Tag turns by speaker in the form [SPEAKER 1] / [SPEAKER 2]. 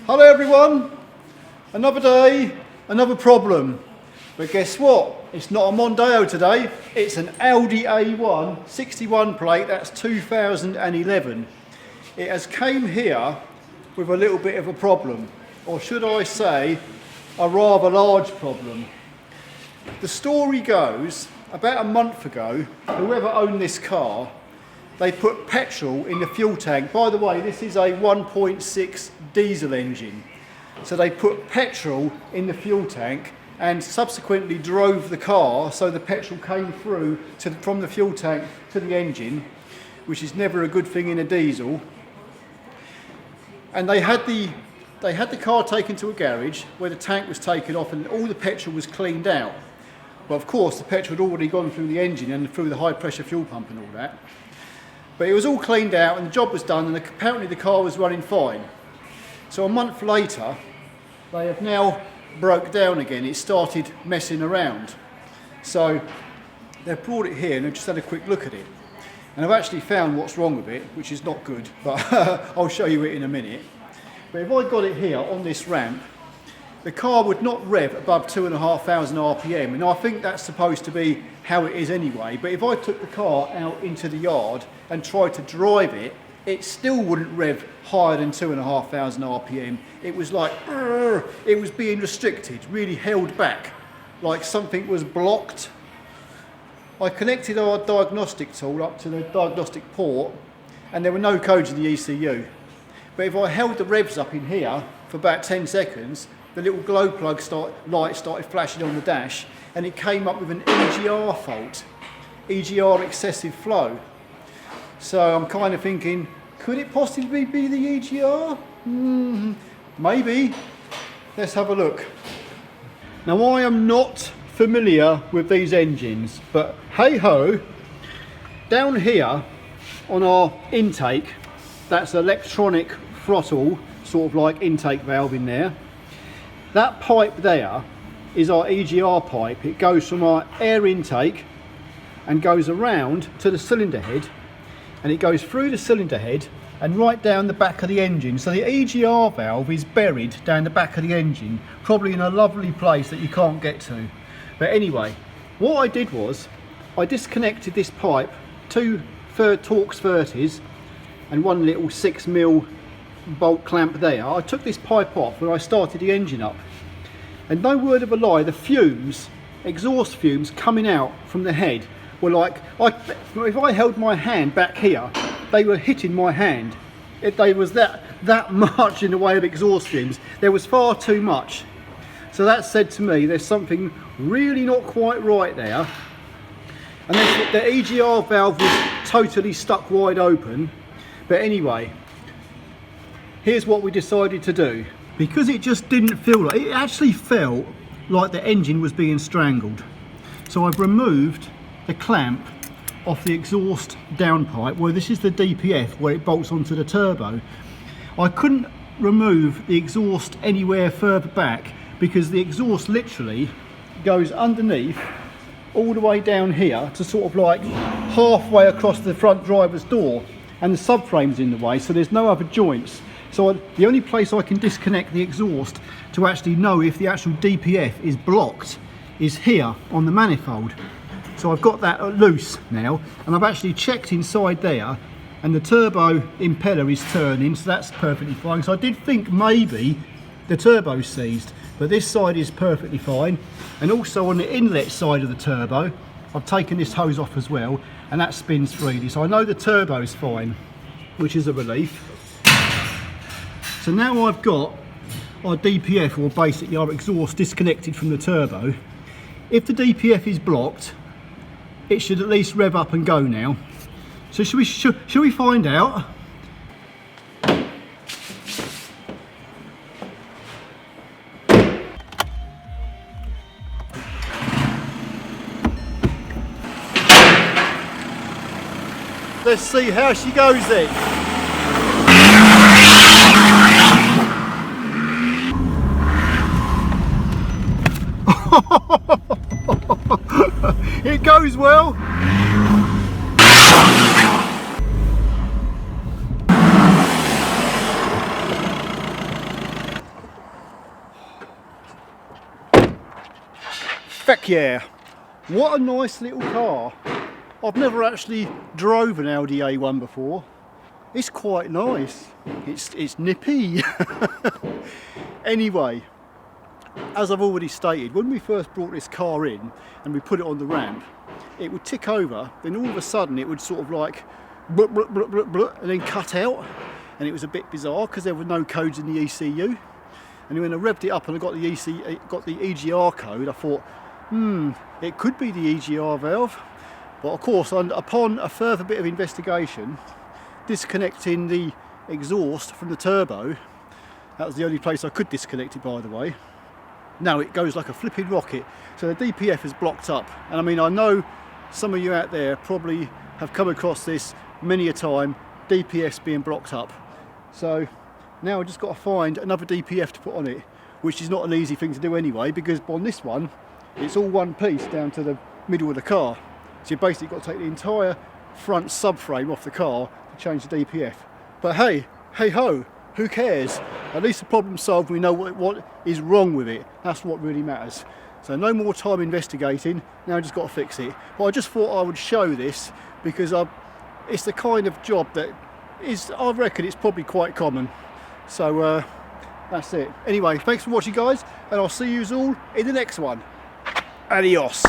[SPEAKER 1] Hello everyone, another day, another problem. But guess what? It's not a Mondeo today, it's an Audi A1 61 plate, that's 2011. It has came here with a little bit of a problem, or should I say, a rather large problem. The story goes, about a month ago, whoever owned this car, they put petrol in the fuel tank. By the way, this is a 1.6 diesel engine. So they put petrol in the fuel tank and subsequently drove the car so the petrol came through from the fuel tank to the engine, which is never a good thing in a diesel. And they had the car taken to a garage where the tank was taken off and all the petrol was cleaned out. Well, of course, the petrol had already gone through the engine and through the high pressure fuel pump and all that. But it was all cleaned out and the job was done, and apparently the car was running fine. So a month later, they have now broke down again. It started messing around. So they've brought it here and they've just had a quick look at it. And I've actually found what's wrong with it, which is not good, but I'll show you it in a minute. But if I got it here on this ramp, the car would not rev above 2,500 RPM, and I think that's supposed to be how it is anyway. But if I took the car out into the yard and tried to drive it, it still wouldn't rev higher than 2,500 RPM. It was like, it was being restricted, really held back, like something was blocked. I connected our diagnostic tool up to the diagnostic port, and there were no codes in the ECU. But if I held the revs up in here for about 10 seconds, the little glow plug light started flashing on the dash, and it came up with an EGR fault, EGR excessive flow. So I'm kind of thinking, could it possibly be the EGR? Maybe. Let's have a look. Now, I am not familiar with these engines, but hey ho, down here on our intake, that's electronic throttle, sort of like intake valve in there. That pipe there is our EGR pipe. It goes from our air intake and goes around to the cylinder head, and it goes through the cylinder head and right down the back of the engine. So the EGR valve is buried down the back of the engine, probably in a lovely place that you can't get to. But anyway, what I did was I disconnected this pipe, two Torx 30s and one little 6mm bolt clamp there. I took this pipe off when I started the engine up, and no word of a lie, the fumes, exhaust fumes coming out from the head were like, if I held my hand back here, they were hitting my hand. They was that much in the way of exhaust fumes. There was far too much. So that said to me, there's something really not quite right there. And then the EGR valve was totally stuck wide open. But anyway, here's what we decided to do. Because it just didn't feel like, it actually felt like the engine was being strangled. So I've removed the clamp off the exhaust downpipe. Well, this is the DPF where it bolts onto the turbo. I couldn't remove the exhaust anywhere further back because the exhaust literally goes underneath all the way down here to sort of like halfway across the front driver's door, and the subframe's in the way, so there's no other joints. So the only place I can disconnect the exhaust to actually know if the actual DPF is blocked is here on the manifold. So I've got that loose now, and I've actually checked inside there, and the turbo impeller is turning, so that's perfectly fine. So I did think maybe the turbo's seized, but this side is perfectly fine. And also on the inlet side of the turbo, I've taken this hose off as well, and that spins freely. So I know the turbo is fine, which is a relief. So now I've got our DPF, or basically our exhaust, disconnected from the turbo. If the DPF is blocked, it should at least rev up and go now. So shall we find out? Let's see how she goes then. It goes well. Feck yeah, what a nice little car. I've never actually drove an Audi A1 before. It's quite nice. It's nippy. Anyway, as I've already stated, when we first brought this car in and we put it on the ramp, it would tick over, then all of a sudden it would sort of like blup, blup, blup, blup, blup, and then cut out, and it was a bit bizarre because there were no codes in the ECU. And when I revved it up and I got the EGR code, I thought, it could be the EGR valve. But of course, upon a further bit of investigation, disconnecting the exhaust from the turbo, that was the only place I could disconnect it, by the way. Now it goes like a flipping rocket, so the DPF is blocked up. And I mean, I know some of you out there probably have come across this many a time, DPFs being blocked up. So now I've just got to find another DPF to put on it, which is not an easy thing to do anyway, because on this one, it's all one piece down to the middle of the car. So you basically got to take the entire front subframe off the car to change the DPF. But hey ho, who cares? At least the problem's solved, we know what is wrong with it. That's what really matters. So no more time investigating, now I just got to fix it. But I just thought I would show this because it's the kind of job that is, I reckon it's probably quite common. So that's it. Anyway, thanks for watching guys, and I'll see you all in the next one. Adios.